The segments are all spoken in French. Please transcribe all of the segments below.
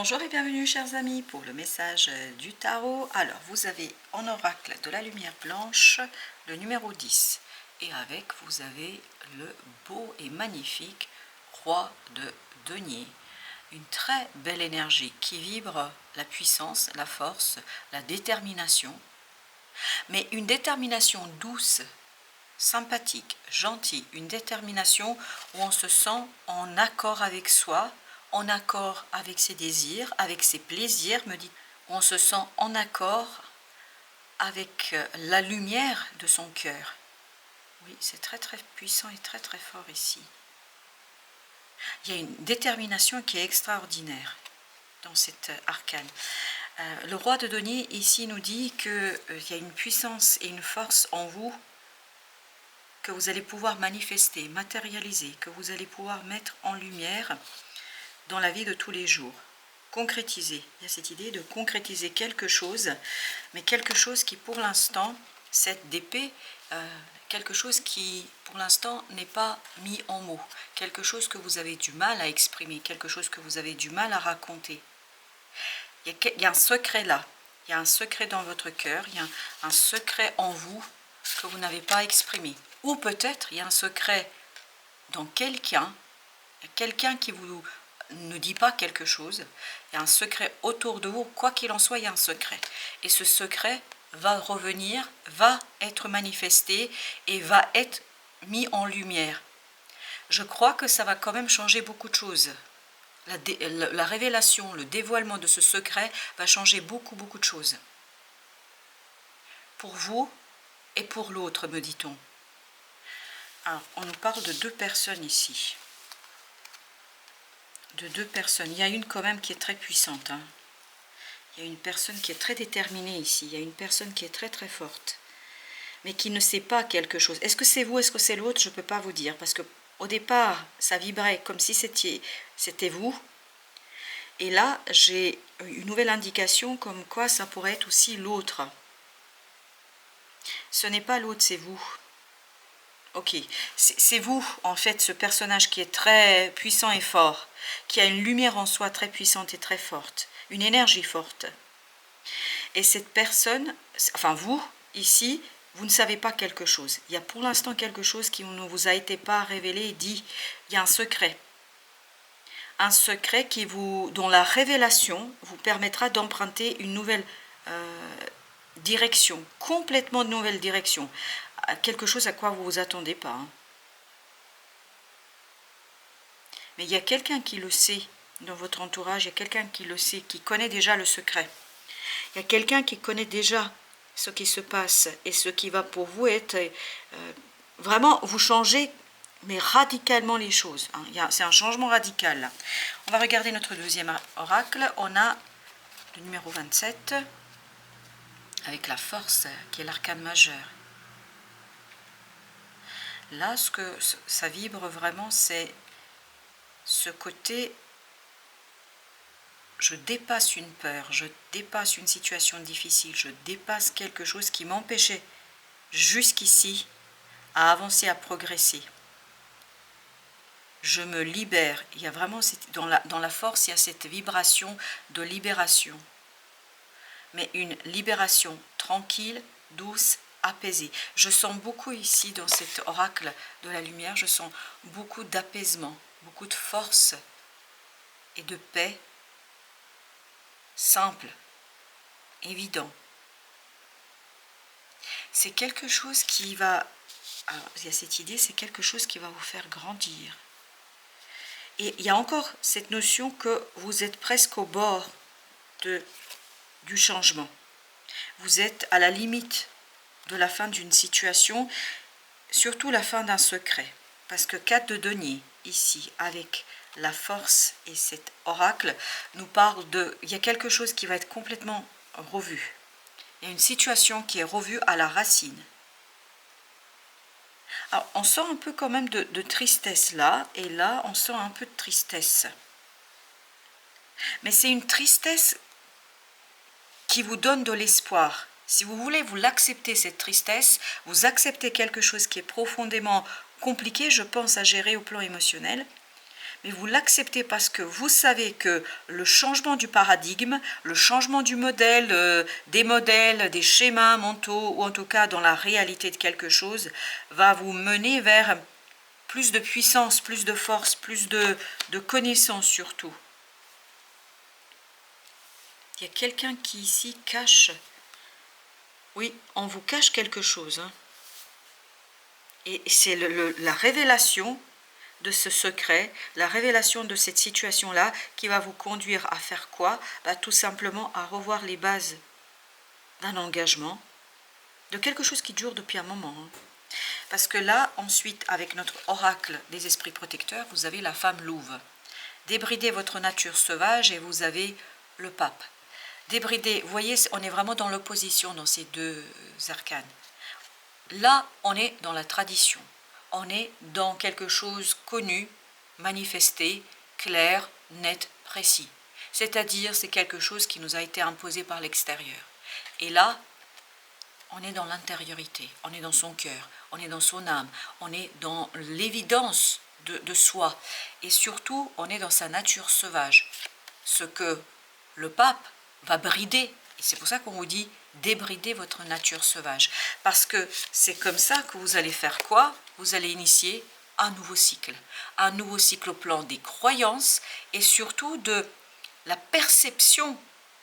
Bonjour et bienvenue chers amis pour le message du tarot. Alors vous avez en oracle de la lumière blanche le numéro 10 et avec vous avez le beau et magnifique roi de denier. Une très belle énergie qui vibre la puissance, la force, la détermination, mais une détermination douce, sympathique, gentille, une détermination où on se sent en accord avec soi, en accord avec ses désirs, avec ses plaisirs, me dit, on se sent en accord avec la lumière de son cœur. Oui, c'est très très puissant et très très fort ici. Il y a une détermination qui est extraordinaire dans cet arcane. Le roi de denier ici nous dit qu'il y a une puissance et une force en vous que vous allez pouvoir manifester, matérialiser, que vous allez pouvoir mettre en lumière dans la vie de tous les jours. Concrétiser, il y a cette idée de concrétiser quelque chose, mais quelque chose qui pour l'instant, cette d'épée, quelque chose qui pour l'instant n'est pas mis en mots, quelque chose que vous avez du mal à exprimer, quelque chose que vous avez du mal à raconter. Il y a un secret là, il y a un secret dans votre cœur, il y a un secret en vous que vous n'avez pas exprimé. Ou peut-être il y a un secret dans quelqu'un, qui vous ne dit pas quelque chose, il y a un secret autour de vous, quoi qu'il en soit, il y a un secret. Et ce secret va revenir, va être manifesté et va être mis en lumière. Je crois que ça va quand même changer beaucoup de choses. La révélation, le dévoilement de ce secret va changer beaucoup de choses. Pour vous et pour l'autre, me dit-on. Alors, on nous parle de deux personnes ici. De deux personnes. Il y a une quand même qui est très puissante. Hein. Il y a une personne qui est très déterminée ici. Il y a une personne qui est très très forte. Mais qui ne sait pas quelque chose. Est-ce que c'est vous, est-ce que c'est l'autre? Je ne peux pas vous dire. Parce qu'au départ, ça vibrait comme si c'était vous. Et là, j'ai une nouvelle indication comme quoi ça pourrait être aussi l'autre. Ce n'est pas l'autre, c'est vous. Ok, c'est vous, en fait, ce personnage qui est très puissant et fort, qui a une lumière en soi très puissante et très forte, une énergie forte. Et cette personne, enfin vous, ici, vous ne savez pas quelque chose. Il y a pour l'instant quelque chose qui ne vous a été pas révélé et dit, il y a un secret. Un secret dont la révélation vous permettra d'emprunter une nouvelle direction, complètement de nouvelle direction. Quelque chose à quoi vous ne vous attendez pas. Hein. Mais il y a quelqu'un qui le sait dans votre entourage, il y a quelqu'un qui le sait, qui connaît déjà le secret. Il y a quelqu'un qui connaît déjà ce qui se passe et ce qui va pour vous être vraiment vous changer, mais radicalement les choses. Hein. C'est un changement radical. Là. On va regarder notre deuxième oracle. On a le numéro 27 avec la force qui est l'arcane majeur. Là, ce que ça vibre vraiment, c'est ce côté, je dépasse une peur, je dépasse une situation difficile, je dépasse quelque chose qui m'empêchait jusqu'ici à avancer, à progresser. Je me libère. Il y a vraiment, dans la force, il y a cette vibration de libération. Mais une libération tranquille, douce, apaisée. Je sens beaucoup ici, dans cet oracle de la lumière, je sens beaucoup d'apaisement, beaucoup de force et de paix, simple, évident. C'est quelque chose qui va, alors il y a cette idée, c'est quelque chose qui va vous faire grandir. Et il y a encore cette notion que vous êtes presque au bord du changement. Vous êtes à la limite de la fin d'une situation, surtout la fin d'un secret. Parce que 4 de denier, ici, avec la force et cet oracle, nous parle il y a quelque chose qui va être complètement revu. Il y a une situation qui est revue à la racine. Alors, on sent un peu quand même de tristesse là, et là, on sent un peu de tristesse. Mais c'est une tristesse qui vous donne de l'espoir. Si vous voulez, vous l'acceptez, cette tristesse, vous acceptez quelque chose qui est profondément compliqué, je pense, à gérer au plan émotionnel, mais vous l'acceptez parce que vous savez que le changement du paradigme, le changement du modèle, des modèles, des schémas mentaux, ou en tout cas dans la réalité de quelque chose, va vous mener vers plus de puissance, plus de force, plus de connaissance surtout. Il y a quelqu'un qui ici cache. Oui, on vous cache quelque chose. Hein. Et c'est la révélation de ce secret, la révélation de cette situation-là qui va vous conduire à faire quoi? Tout simplement à revoir les bases d'un engagement, de quelque chose qui dure depuis un moment. Hein. Parce que là, ensuite, avec notre oracle des esprits protecteurs, vous avez la femme louve. Débridez votre nature sauvage et vous avez le pape. Débridez, vous voyez, on est vraiment dans l'opposition dans ces deux arcanes. Là, on est dans la tradition. On est dans quelque chose connu, manifesté, clair, net, précis. C'est-à-dire, c'est quelque chose qui nous a été imposé par l'extérieur. Et là, on est dans l'intériorité, on est dans son cœur, on est dans son âme, on est dans l'évidence de soi. Et surtout, on est dans sa nature sauvage. Ce que le pape va brider. Et c'est pour ça qu'on vous dit débrider votre nature sauvage. Parce que c'est comme ça que vous allez faire quoi? Vous allez initier un nouveau cycle. Un nouveau cycle au plan des croyances et surtout de la perception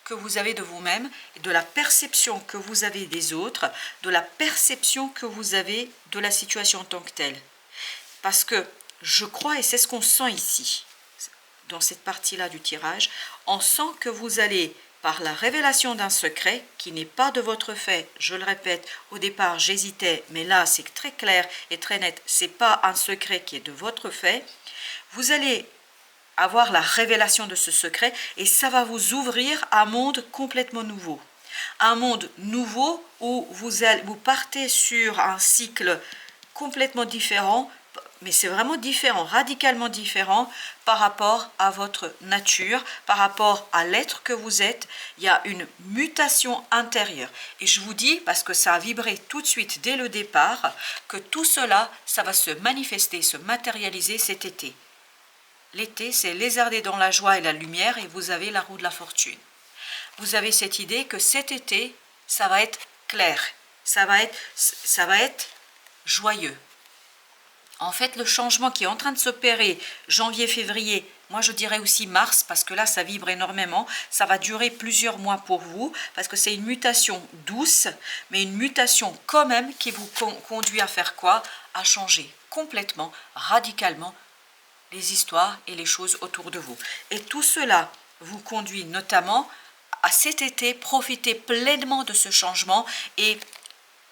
que vous avez de vous-même, de la perception que vous avez des autres, de la perception que vous avez de la situation en tant que telle. Parce que je crois, et c'est ce qu'on sent ici, dans cette partie-là du tirage, on sent que vous allez, par la révélation d'un secret qui n'est pas de votre fait, je le répète, au départ j'hésitais, mais là c'est très clair et très net, c'est pas un secret qui est de votre fait, vous allez avoir la révélation de ce secret et ça va vous ouvrir à un monde complètement nouveau. Un monde nouveau où vous partez sur un cycle complètement différent, mais c'est vraiment différent, radicalement différent par rapport à votre nature, par rapport à l'être que vous êtes. Il y a une mutation intérieure. Et je vous dis, parce que ça a vibré tout de suite dès le départ, que tout cela, ça va se manifester, se matérialiser cet été. L'été, c'est lézarder dans la joie et la lumière et vous avez la roue de la fortune. Vous avez cette idée que cet été, ça va être clair, ça va être joyeux. En fait, le changement qui est en train de s'opérer, janvier, février, moi je dirais aussi mars, parce que là ça vibre énormément, ça va durer plusieurs mois pour vous, parce que c'est une mutation douce, mais une mutation quand même qui vous conduit à faire quoi? À changer complètement, radicalement, les histoires et les choses autour de vous. Et tout cela vous conduit notamment à cet été, profiter pleinement de ce changement et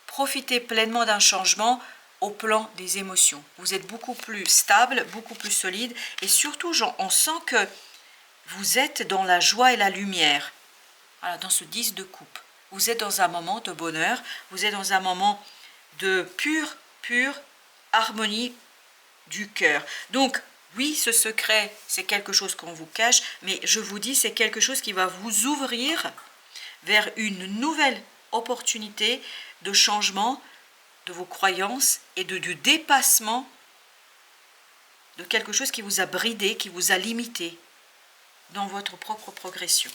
profiter pleinement d'un changement au plan des émotions. Vous êtes beaucoup plus stable, beaucoup plus solide et surtout, on sent que vous êtes dans la joie et la lumière. Voilà, dans ce 10 de coupe. Vous êtes dans un moment de bonheur, vous êtes dans un moment de pure harmonie du cœur. Donc, oui, ce secret, c'est quelque chose qu'on vous cache, mais je vous dis, c'est quelque chose qui va vous ouvrir vers une nouvelle opportunité de changement de vos croyances et du dépassement de quelque chose qui vous a bridé, qui vous a limité dans votre propre progression.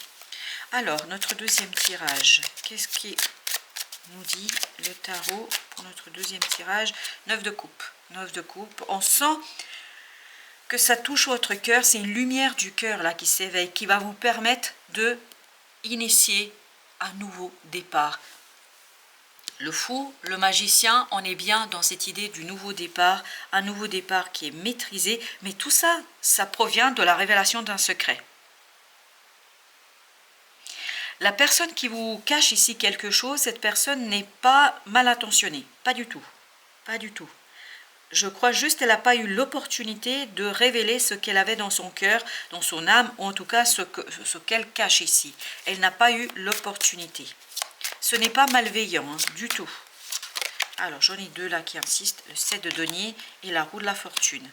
Alors, notre deuxième tirage, qu'est-ce qui nous dit le tarot pour notre deuxième tirage? 9 de coupe. 9 de coupe. On sent que ça touche votre cœur, c'est une lumière du cœur là qui s'éveille, qui va vous permettre de initier un nouveau départ. Le fou, le magicien, on est bien dans cette idée du nouveau départ, un nouveau départ qui est maîtrisé, mais tout ça, ça provient de la révélation d'un secret. La personne qui vous cache ici quelque chose, cette personne n'est pas mal intentionnée, pas du tout, pas du tout. Je crois juste qu'elle n'a pas eu l'opportunité de révéler ce qu'elle avait dans son cœur, dans son âme, ou en tout cas ce qu'elle cache ici. Elle n'a pas eu l'opportunité. Ce n'est pas malveillant, hein, du tout. Alors, j'en ai deux là qui insistent, le 7 de denier et la roue de la fortune.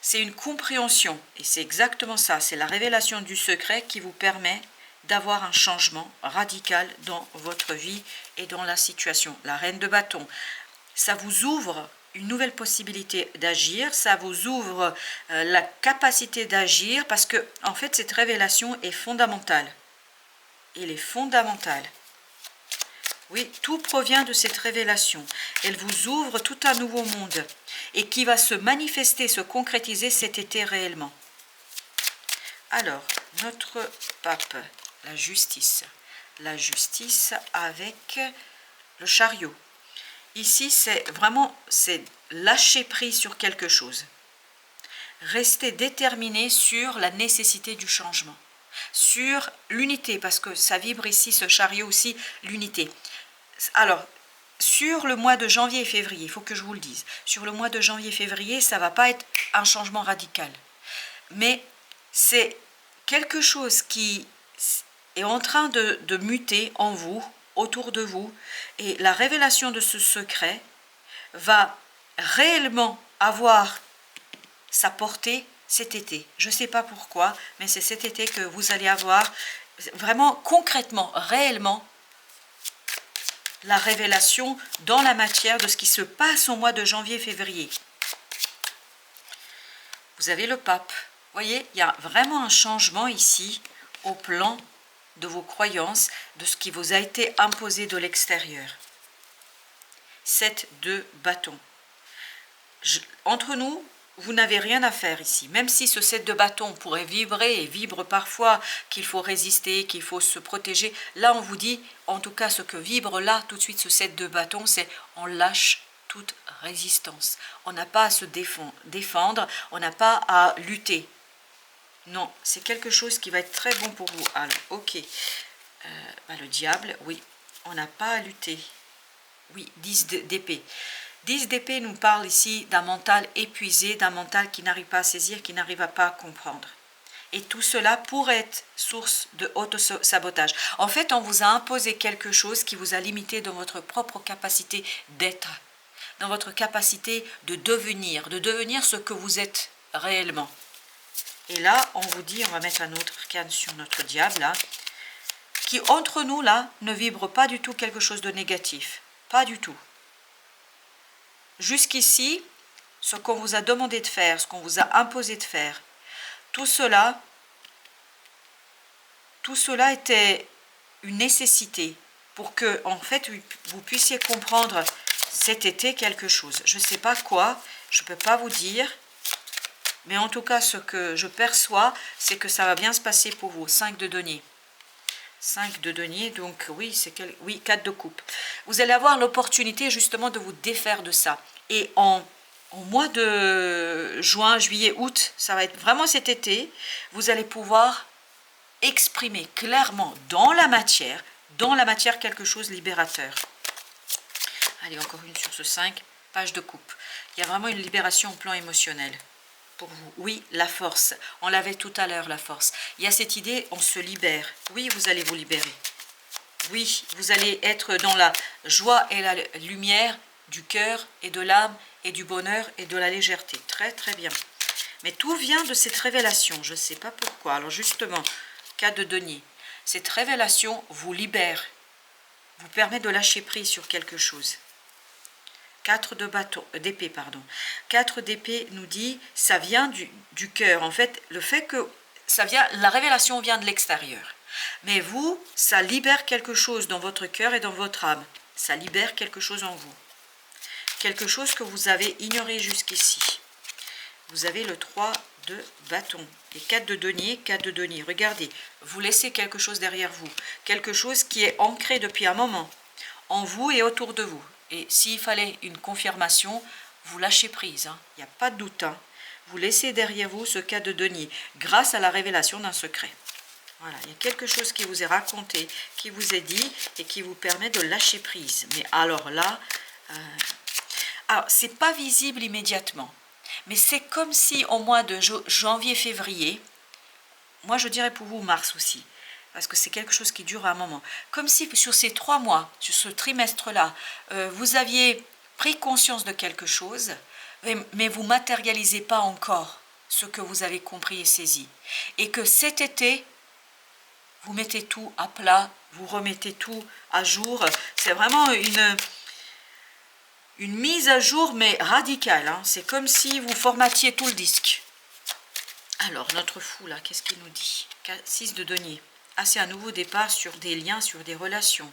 C'est une compréhension, et c'est exactement ça, c'est la révélation du secret qui vous permet d'avoir un changement radical dans votre vie et dans la situation. La reine de bâton. Ça vous ouvre une nouvelle possibilité d'agir, ça vous ouvre la capacité d'agir parce que en fait cette révélation est fondamentale. Elle est fondamentale. Oui, tout provient de cette révélation. Elle vous ouvre tout un nouveau monde et qui va se manifester, se concrétiser cet été réellement. Alors, notre pape, la justice avec le chariot. Ici, c'est vraiment lâcher prise sur quelque chose. Rester déterminé sur la nécessité du changement, sur l'unité, parce que ça vibre ici, ce chariot aussi, l'unité. Alors, sur le mois de janvier et février, il faut que je vous le dise, sur le mois de janvier et février, ça ne va pas être un changement radical. Mais c'est quelque chose qui est en train de muter en vous, autour de vous, et la révélation de ce secret va réellement avoir sa portée cet été. Je ne sais pas pourquoi, mais c'est cet été que vous allez avoir vraiment concrètement, réellement, la révélation dans la matière de ce qui se passe au mois de janvier-février. Vous avez le pape. Vous voyez, il y a vraiment un changement ici au plan de vos croyances, de ce qui vous a été imposé de l'extérieur. 7 de bâton. Entre nous, vous n'avez rien à faire ici. Même si ce 7 de bâton pourrait vibrer et vibre parfois, qu'il faut résister, qu'il faut se protéger, là on vous dit, en tout cas ce que vibre là, tout de suite ce 7 de bâton, c'est on lâche toute résistance. On n'a pas à se défendre, on n'a pas à lutter. Non, c'est quelque chose qui va être très bon pour vous. Alors, ok. Le diable, oui, on n'a pas à lutter. Oui, 10 d'épée. 10 d'épée nous parle ici d'un mental épuisé, d'un mental qui n'arrive pas à saisir, qui n'arrive pas à comprendre. Et tout cela pourrait être source de auto-sabotage. En fait, on vous a imposé quelque chose qui vous a limité dans votre propre capacité d'être, dans votre capacité de devenir ce que vous êtes réellement. Et là, on vous dit, on va mettre un autre arcane sur notre diable, là, qui entre nous, là, ne vibre pas du tout quelque chose de négatif. Pas du tout. Jusqu'ici, ce qu'on vous a demandé de faire, ce qu'on vous a imposé de faire, tout cela était une nécessité pour que, en fait, vous puissiez comprendre cet été quelque chose. Je ne sais pas quoi, je ne peux pas vous dire, mais en tout cas, ce que je perçois, c'est que ça va bien se passer pour vous. 5 de denier. 5 de denier, donc oui, 4 de coupe. Vous allez avoir l'opportunité justement de vous défaire de ça. Et en mois de juin, juillet, août, ça va être vraiment cet été, vous allez pouvoir exprimer clairement dans la matière quelque chose de libérateur. Allez, encore une sur ce 5, page de coupe. Il y a vraiment une libération au plan émotionnel. Pour vous. Oui, la force. On l'avait tout à l'heure, la force. Il y a cette idée, on se libère. Oui, vous allez vous libérer. Oui, vous allez être dans la joie et la lumière du cœur et de l'âme et du bonheur et de la légèreté. Très, très bien. Mais tout vient de cette révélation. Je ne sais pas pourquoi. Alors justement, 4 de denier. Cette révélation vous libère. Vous permet de lâcher prise sur quelque chose. 4 d'épée, pardon. 4 d'épée nous dit, ça vient du cœur. En fait, le fait que la révélation vient de l'extérieur. Mais vous, ça libère quelque chose dans votre cœur et dans votre âme. Ça libère quelque chose en vous. Quelque chose que vous avez ignoré jusqu'ici. Vous avez le 3 de bâton. Et 4 de denier, 4 de denier. Regardez, vous laissez quelque chose derrière vous. Quelque chose qui est ancré depuis un moment. En vous et autour de vous. Et s'il fallait une confirmation, vous lâchez prise. Il n'y a pas de doute. Vous laissez derrière vous ce 4 de denier. Grâce à la révélation d'un secret. Voilà, il y a quelque chose qui vous est raconté, qui vous est dit et qui vous permet de lâcher prise. Mais alors là, c'est pas visible immédiatement. Mais c'est comme si au mois de janvier-février, moi je dirais pour vous mars aussi, parce que c'est quelque chose qui dure un moment, comme si sur ces 3 mois, sur ce trimestre-là, vous aviez pris conscience de quelque chose, mais vous ne matérialisez pas encore ce que vous avez compris et saisi. Et que cet été, vous mettez tout à plat, vous remettez tout à jour. C'est vraiment une mise à jour, mais radicale. Hein. C'est comme si vous formatiez tout le disque. Alors, notre fou, là, qu'est-ce qu'il nous dit? 6 de denier. Ah, c'est un nouveau départ sur des liens, sur des relations.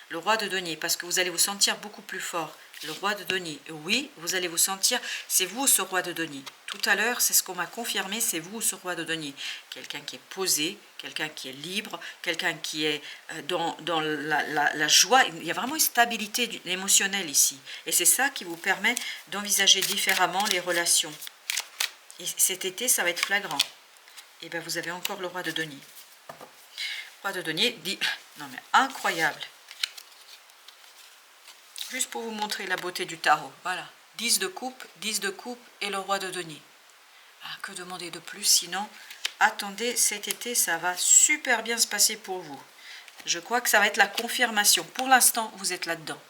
Le roi de denier, parce que vous allez vous sentir beaucoup plus fort. Le roi de denier, oui, vous allez vous sentir, c'est vous ce roi de denier. Tout à l'heure, c'est ce qu'on m'a confirmé, c'est vous ce roi de denier. Quelqu'un qui est posé, quelqu'un qui est libre, quelqu'un qui est dans la joie. Il y a vraiment une stabilité émotionnelle ici. Et c'est ça qui vous permet d'envisager différemment les relations. Et cet été, ça va être flagrant. Et bien, vous avez encore le roi de denier. Roi de denier dit, non mais incroyable. Juste pour vous montrer la beauté du tarot. Voilà. 10 de coupe et le roi de denier. Ah, que demander de plus? Sinon, attendez, cet été, ça va super bien se passer pour vous. Je crois que ça va être la confirmation. Pour l'instant, vous êtes là-dedans.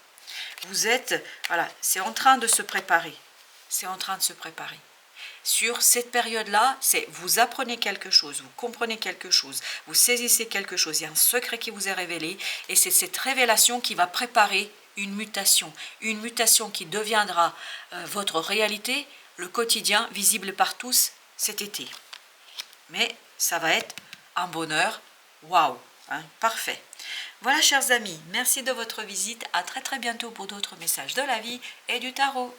Vous êtes, voilà, c'est en train de se préparer. C'est en train de se préparer. Sur cette période-là, c'est vous apprenez quelque chose, vous comprenez quelque chose, vous saisissez quelque chose. Il y a un secret qui vous est révélé et c'est cette révélation qui va préparer une mutation qui deviendra votre réalité, le quotidien visible par tous cet été. Mais ça va être un bonheur, waouh, hein, parfait. Voilà chers amis, merci de votre visite, à très très bientôt pour d'autres messages de la vie et du tarot.